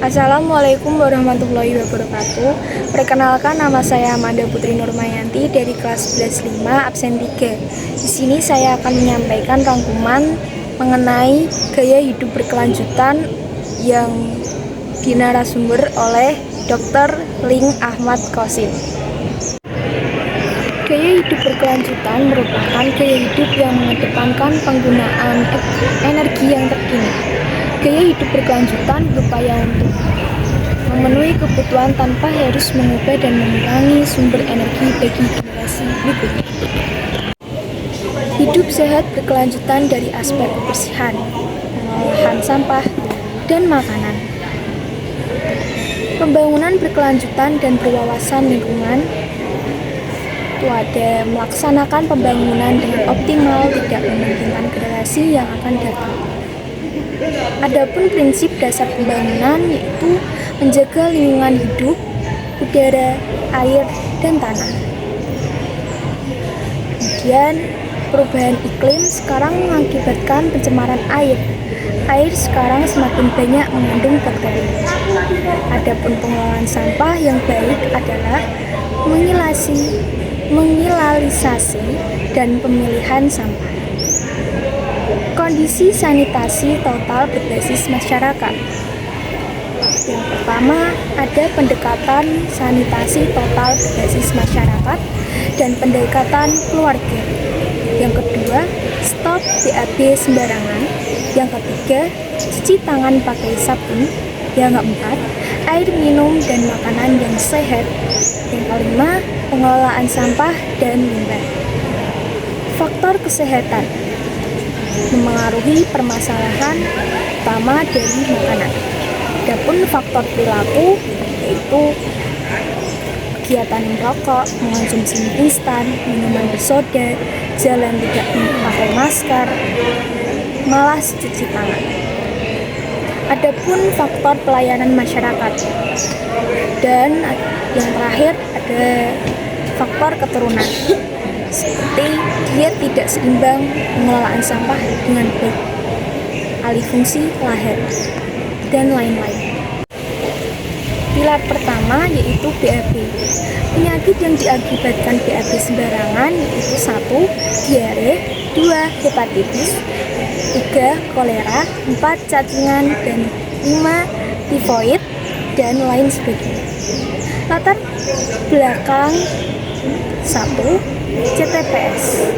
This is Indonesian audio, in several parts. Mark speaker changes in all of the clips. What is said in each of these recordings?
Speaker 1: Assalamualaikum warahmatullahi wabarakatuh. Perkenalkan, nama saya Amanda Putri Nurmayanti dari kelas 11 5 absen 3. Di sini saya akan menyampaikan rangkuman mengenai gaya hidup berkelanjutan yang dinarasumber oleh Dr. Ling Ahmad Qasim. Gaya hidup berkelanjutan merupakan gaya hidup yang mengedepankan penggunaan energi yang terkini. Gaya hidup berkelanjutan berupaya untuk memenuhi kebutuhan tanpa harus mengubah dan mengurangi sumber energi bagi generasi berikutnya. Hidup sehat berkelanjutan dari aspek kebersihan, pengolahan sampah, dan makanan. Pembangunan berkelanjutan dan berwawasan lingkungan itu ada melaksanakan pembangunan dengan optimal, tidak mementingkan generasi yang akan datang. Adapun prinsip dasar pembangunan yaitu menjaga lingkungan hidup, udara, air, dan tanah. Kemudian perubahan iklim sekarang mengakibatkan pencemaran air. Air sekarang semakin banyak mengandung bakteri. Adapun pengelolaan sampah yang baik adalah mengilarisasi dan pemilihan sampah. Kondisi sanitasi total berbasis masyarakat. Yang pertama, ada pendekatan sanitasi total berbasis masyarakat dan pendekatan keluarga. Yang kedua, stop BAB sembarangan. Yang ketiga, cuci tangan pakai sabun. Yang keempat, air minum dan makanan yang sehat. Yang kelima, pengelolaan sampah dan limbah. Faktor kesehatan memengaruhi permasalahan utama dari makanan. Adapun faktor perilaku yaitu kegiatan merokok, mengonsumsi mie instan, minuman bersoda, jalan tidak memakai masker, malas cuci tangan. Adapun faktor pelayanan masyarakat. Dan yang terakhir ada faktor keturunan, seperti dia tidak seimbang pengelolaan sampah dengan baik, alih fungsi lahan, dan lain-lain. Pilar pertama yaitu BAB. Penyakit yang diakibatkan BAB sembarangan yaitu 1. Diare, 2. Hepatitis, 3. Kolera, 4. Cacingan, dan 5. Tifoid, dan lain sebagainya. Latar belakang 1. CTPS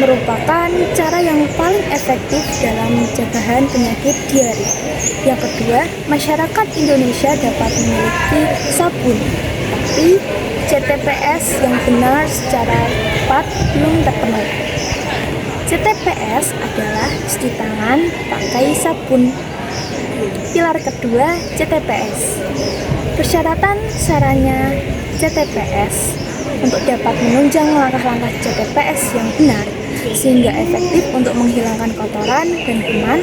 Speaker 1: merupakan cara yang paling efektif dalam pencegahan penyakit diare. Yang kedua, masyarakat Indonesia dapat memiliki sabun, tapi CTPS yang benar secara tepat belum terpenuhi. CTPS adalah cuci tangan pakai sabun. Pilar kedua, CTPS. Persyaratan sarannya CTPS untuk dapat menunjang langkah-langkah CTPS yang benar sehingga efektif untuk menghilangkan kotoran dan kuman,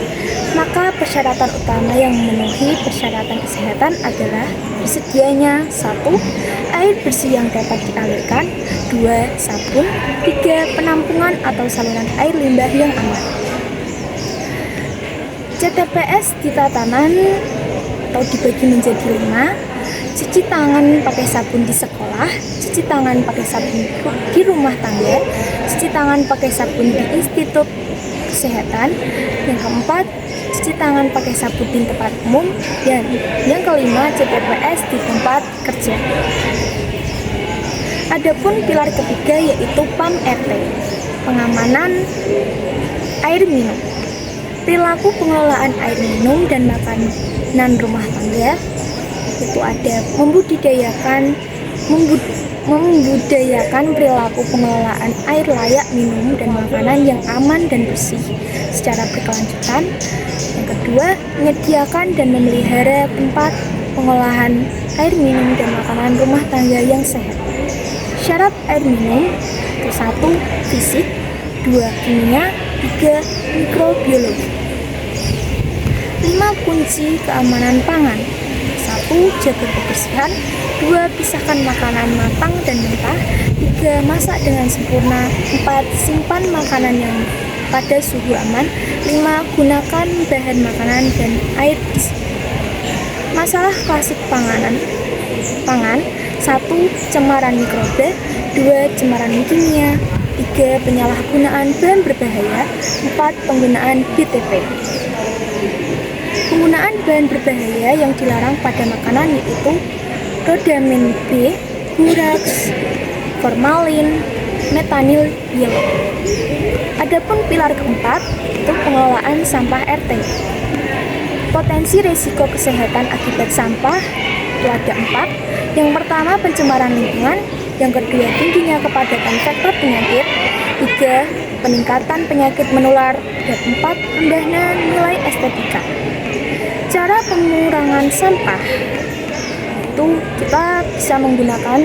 Speaker 1: maka persyaratan utama yang memenuhi persyaratan kesehatan adalah bersedianya 1. Air bersih yang dapat dialirkan, 2. Sabun, 3. Penampungan atau saluran air limbah yang aman. CTPS ditatanan atau dibagi menjadi 5. Cuci tangan pakai sabun di sekolah, cuci tangan pakai sabun di rumah tangga, cuci tangan pakai sabun di institut kesehatan. Yang keempat, cuci tangan pakai sabun di tempat umum. Dan yang kelima, CTPS di tempat kerja. Adapun pilar ketiga yaitu PAM RT, pengamanan air minum. Perilaku pengelolaan air minum dan makanan rumah tangga itu ada membudayakan perilaku pengelolaan air layak minum dan makanan yang aman dan bersih secara berkelanjutan. Yang kedua, menyediakan dan memelihara tempat pengolahan air minum dan makanan rumah tangga yang sehat. Syarat air minum itu 1. Fisik, 2. Kimia, 3. Mikrobiologi. 5. Kunci keamanan pangan. 1. Jaga kebersihan, 2. Pisahkan makanan matang dan mentah, 3. Masak dengan sempurna, 4. Simpan makanan yang pada suhu aman, 5. Gunakan bahan makanan dan air bersih. Masalah klasik pangan. 1. Cemaran mikroba. 2. Cemaran kimia. 3. Penyalahgunaan bahan berbahaya. 4. Penggunaan BTP. Penggunaan bahan berbahaya yang dilarang pada makanan yaitu rodamin B, boraks, formalin, metanil yellow. Adapun pilar keempat itu pengelolaan sampah RT. Potensi risiko kesehatan akibat sampah itu ada 4. Yang pertama pencemaran lingkungan, yang kedua tingginya kepadatan faktor penyakit, 3. peningkatan penyakit menular, dan 4. rendahnya nilai estetika. Cara pengurangan sampah itu kita bisa menggunakan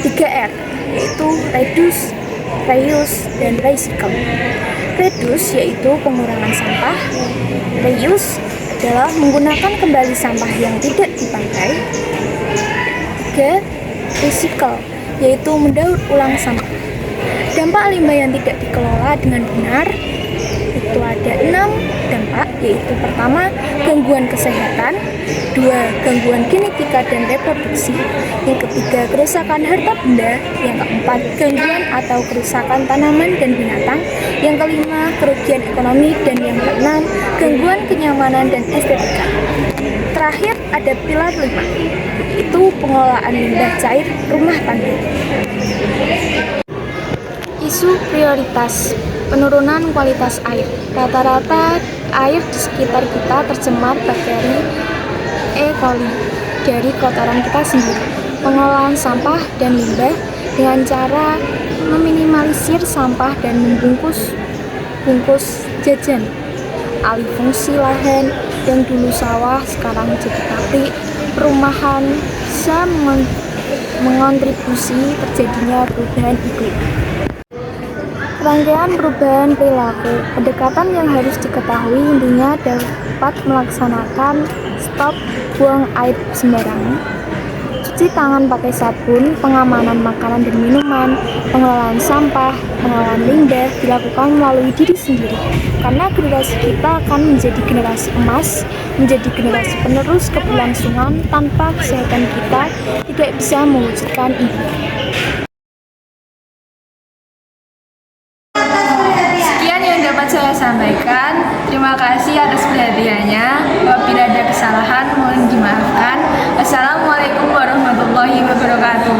Speaker 1: 3R, yaitu reduce, reuse, dan recycle. Reduce yaitu pengurangan sampah, reuse adalah menggunakan kembali sampah yang tidak dipakai. 3. Recycle yaitu mendaur ulang sampah. Dampak limbah yang tidak dikelola dengan benar itu ada 6 dampak, yaitu pertama gangguan kesehatan, 2. gangguan genetika dan reproduksi, yang ketiga kerusakan harta benda, yang keempat gangguan atau kerusakan tanaman dan binatang, yang kelima kerugian ekonomi, dan yang keenam gangguan kenyamanan dan estetika. Terakhir ada pilar 5, yaitu pengelolaan limbah cair rumah tangga. Isu prioritas penurunan kualitas air. Rata-rata air di sekitar kita tercemar bakteri E. coli dari kotoran kita sendiri. Pengolahan sampah dan limbah dengan cara meminimalisir sampah dan membungkus jajan. Alih fungsi lahan yang dulu sawah sekarang jadi pabrik, perumahan bisa mengontribusi terjadinya perubahan iklim. Rangkaian perubahan perilaku. Pendekatan yang harus diketahui intinya dapat melaksanakan stop buang air sembarangan, cuci tangan pakai sabun, pengamanan makanan dan minuman, pengelolaan sampah, pengelolaan limbah dilakukan melalui diri sendiri. Karena generasi kita akan menjadi generasi emas, menjadi generasi penerus keberlangsungan. Tanpa kesehatan kita tidak bisa mewujudkan ini.
Speaker 2: Saya sampaikan, terima kasih atas perhatiannya. Apabila ada kesalahan mohon dimaafkan. Assalamualaikum warahmatullahi wabarakatuh.